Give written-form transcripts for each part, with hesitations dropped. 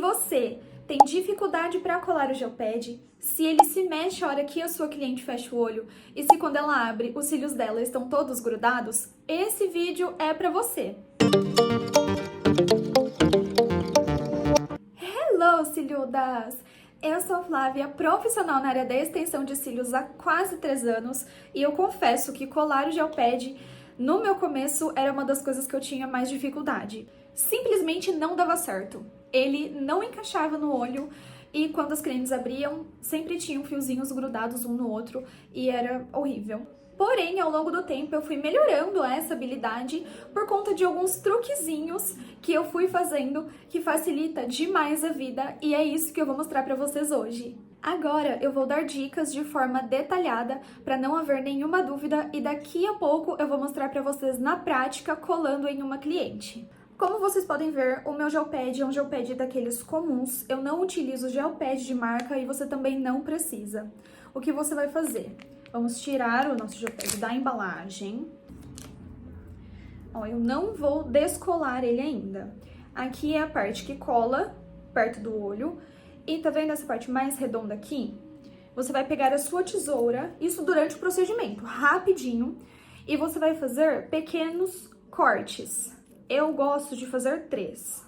você tem dificuldade para colar o gel pad, se ele se mexe a hora que a sua cliente fecha o olho e se quando ela abre os cílios dela estão todos grudados, esse vídeo é para você. Hello, ciliudas! Eu sou Flávia, profissional na área da extensão de cílios há quase 3 anos e eu confesso que colar o gel pad no meu começo era uma das coisas que eu tinha mais dificuldade. Simplesmente não dava certo. Ele não encaixava no olho e quando as clientes abriam, sempre tinham fiozinhos grudados um no outro e era horrível. Porém, ao longo do tempo, eu fui melhorando essa habilidade por conta de alguns truquezinhos que eu fui fazendo que facilita demais a vida e é isso que eu vou mostrar para vocês hoje. Agora eu vou dar dicas de forma detalhada para não haver nenhuma dúvida e daqui a pouco eu vou mostrar para vocês na prática colando em uma cliente. Como vocês podem ver, o meu gel pad é um gel pad daqueles comuns, eu não utilizo gel pad de marca e você também não precisa. O que você vai fazer? Vamos tirar o nosso gel pad da embalagem. Ó, eu não vou descolar ele ainda. Aqui é a parte que cola perto do olho. E tá vendo essa parte mais redonda aqui? Você vai pegar a sua tesoura, isso durante o procedimento, rapidinho. E você vai fazer pequenos cortes. Eu gosto de fazer 3.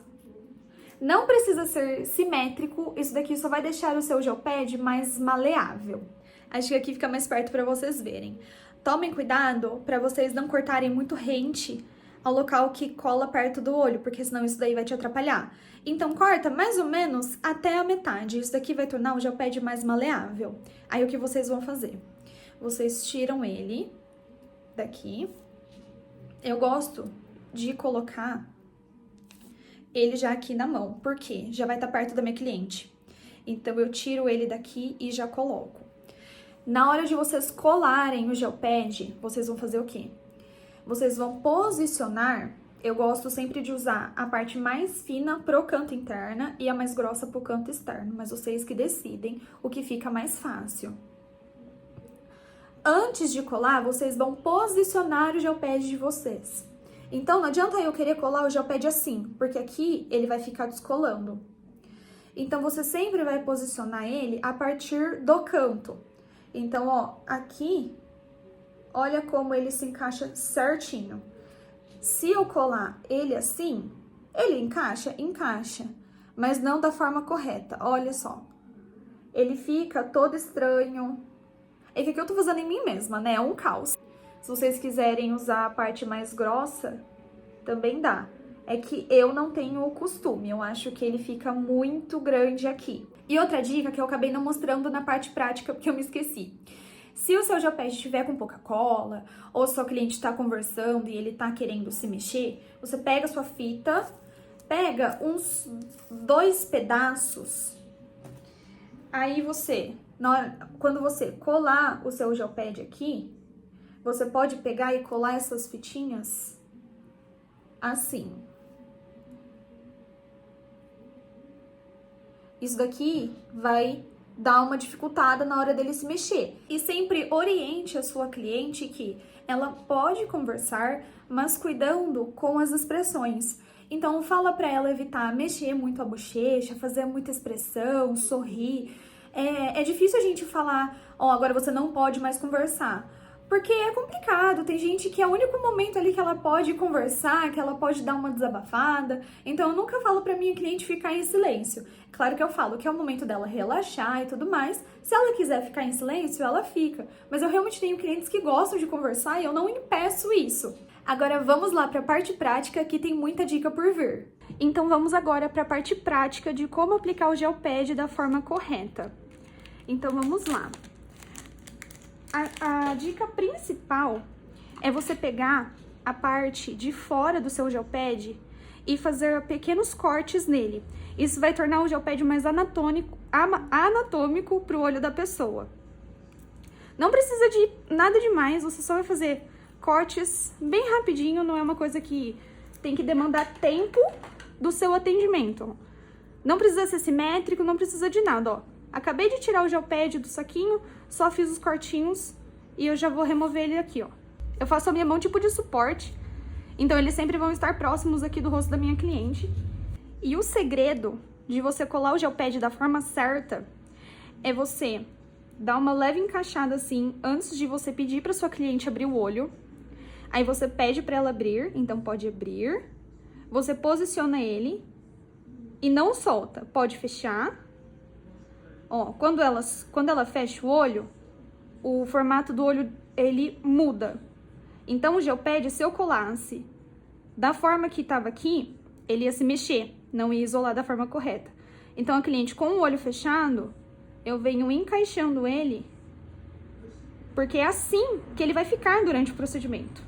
Não precisa ser simétrico, isso daqui só vai deixar o seu gel pad mais maleável. Acho que aqui fica mais perto para vocês verem. Tomem cuidado para vocês não cortarem muito rente ao local que cola perto do olho, porque senão isso daí vai te atrapalhar. Então corta mais ou menos até a metade, isso daqui vai tornar o gel pad mais maleável. Aí o que vocês vão fazer? Vocês tiram ele daqui. Eu gosto de colocar ele já aqui na mão, porque já vai estar perto da minha cliente. Então eu tiro ele daqui e já coloco. Na hora de vocês colarem o gel pad, vocês vão fazer o quê? Vocês vão posicionar, eu gosto sempre de usar a parte mais fina pro canto interno e a mais grossa pro canto externo, mas vocês que decidem o que fica mais fácil. Antes de colar, vocês vão posicionar o gel pad de vocês. Então, não adianta eu querer colar o gel pad assim, porque aqui ele vai ficar descolando. Então, você sempre vai posicionar ele a partir do canto. Então, ó, aqui, olha como ele se encaixa certinho. Se eu colar ele assim, ele encaixa? Encaixa, mas não da forma correta, olha só. Ele fica todo estranho. É que aqui eu tô fazendo em mim mesma, né? É um caos. Se vocês quiserem usar a parte mais grossa, também dá. É que eu não tenho o costume, eu acho que ele fica muito grande aqui. E outra dica que eu acabei não mostrando na parte prática, porque eu me esqueci. Se o seu gel pad estiver com pouca cola, ou seu cliente está conversando e ele está querendo se mexer, você pega a sua fita, pega uns 2 pedaços, aí você, quando você colar o seu gel pad aqui, você pode pegar e colar essas fitinhas assim. Isso daqui vai dar uma dificultada na hora dele se mexer. E sempre oriente a sua cliente que ela pode conversar, mas cuidando com as expressões. Então, fala pra ela evitar mexer muito a bochecha, fazer muita expressão, sorrir. É difícil a gente falar, ó, agora você não pode mais conversar. Porque é complicado, tem gente que é o único momento ali que ela pode conversar, que ela pode dar uma desabafada. Então eu nunca falo pra minha cliente ficar em silêncio. Claro que eu falo que é o momento dela relaxar e tudo mais. Se ela quiser ficar em silêncio, ela fica. Mas eu realmente tenho clientes que gostam de conversar e eu não impeço isso. Agora vamos lá pra parte prática, que tem muita dica por vir. Então vamos agora pra parte prática de como aplicar o gel pad da forma correta. Então vamos lá. A dica principal é você pegar a parte de fora do seu gel pad e fazer pequenos cortes nele. Isso vai tornar o gel pad mais anatômico para o olho da pessoa. Não precisa de nada demais, você só vai fazer cortes bem rapidinho, não é uma coisa que tem que demandar tempo do seu atendimento. Não precisa ser simétrico, não precisa de nada, ó. Acabei de tirar o gel pad do saquinho, só fiz os cortinhos e eu já vou remover ele aqui, ó. Eu faço a minha mão tipo de suporte, então eles sempre vão estar próximos aqui do rosto da minha cliente. E o segredo de você colar o gel pad da forma certa é você dar uma leve encaixada assim antes de você pedir para sua cliente abrir o olho. Aí você pede para ela abrir, então pode abrir. Você posiciona ele e não solta, pode fechar. Ó, quando ela fecha o olho, o formato do olho ele muda. Então o gel pad, se eu colasse da forma que estava aqui, ele ia se mexer, não ia isolar da forma correta. Então a cliente com o olho fechado, eu venho encaixando ele, porque é assim que ele vai ficar durante o procedimento.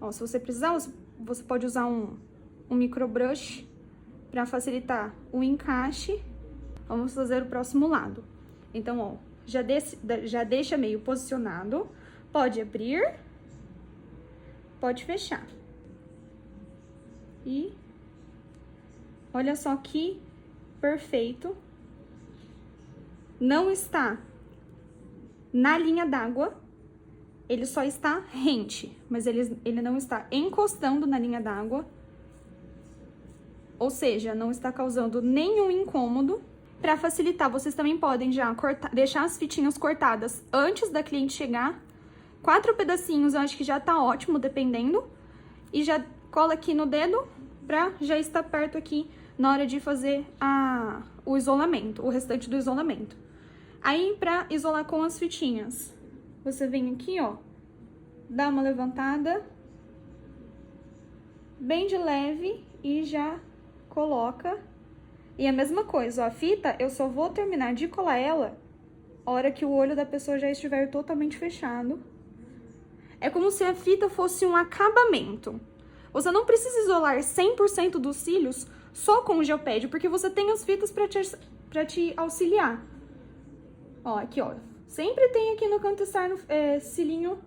Ó, se você precisar, você pode usar um microbrush para facilitar o encaixe. Vamos fazer o próximo lado. Então, ó, já deixa meio posicionado. Pode abrir, pode fechar. E olha só que perfeito. Não está na linha d'água, ele só está rente, mas ele não está encostando na linha d'água. Ou seja, não está causando nenhum incômodo. Para facilitar, vocês também podem já deixar as fitinhas cortadas antes da cliente chegar. 4 pedacinhos, eu acho que já tá ótimo, dependendo. E já cola aqui no dedo pra já estar perto aqui na hora de fazer o isolamento, o restante do isolamento. Aí, pra isolar com as fitinhas, você vem aqui, ó, dá uma levantada bem de leve e já coloca. E a mesma coisa, ó, a fita, eu só vou terminar de colar ela a hora que o olho da pessoa já estiver totalmente fechado. É como se a fita fosse um acabamento. Você não precisa isolar 100% dos cílios só com o gel pad, porque você tem as fitas pra te auxiliar. Ó, aqui, ó, sempre tem aqui no canto externo cilinho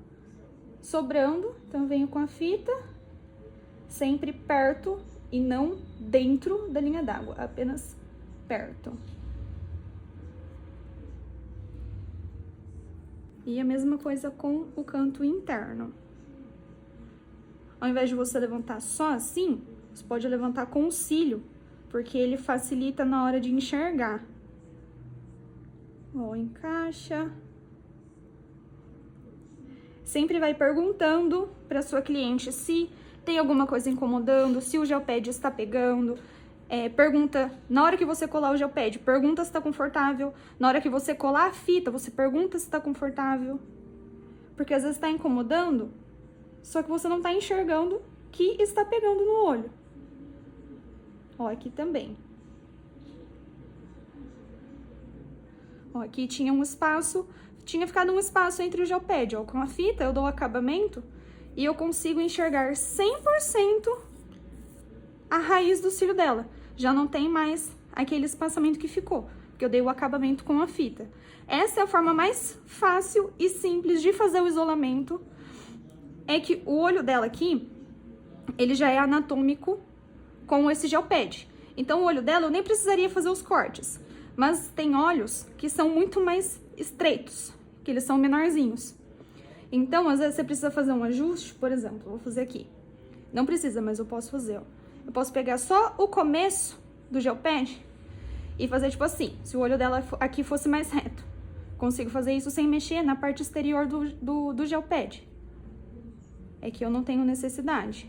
sobrando, então eu venho com a fita, sempre perto e não dentro da linha d'água, apenas perto. E a mesma coisa com o canto interno. Ao invés de você levantar só assim, você pode levantar com o cílio, porque ele facilita na hora de enxergar. Ó, encaixa. Sempre vai perguntando para sua cliente se tem alguma coisa incomodando, se o gel pad está pegando. Pergunta, na hora que você colar o gel pad, pergunta se está confortável. Na hora que você colar a fita, você pergunta se está confortável. Porque às vezes está incomodando, só que você não está enxergando que está pegando no olho. Ó, aqui também. Ó, aqui tinha um espaço, tinha ficado um espaço entre o gel pad. Ó, com a fita eu dou o acabamento e eu consigo enxergar 100% a raiz do cílio dela. Já não tem mais aquele espaçamento que ficou, porque eu dei o acabamento com a fita. Essa é a forma mais fácil e simples de fazer o isolamento. É que o olho dela aqui, ele já é anatômico com esse gel pad. Então, o olho dela eu nem precisaria fazer os cortes. Mas tem olhos que são muito mais estreitos, que eles são menorzinhos. Então, às vezes você precisa fazer um ajuste, por exemplo, vou fazer aqui. Não precisa, mas eu posso fazer, ó. Eu posso pegar só o começo do gel pad e fazer tipo assim, se o olho dela aqui fosse mais reto. Consigo fazer isso sem mexer na parte exterior do gel pad. É que eu não tenho necessidade,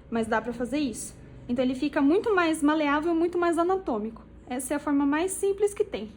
mas dá pra fazer isso. Então ele fica muito mais maleável, muito mais anatômico. Essa é a forma mais simples que tem.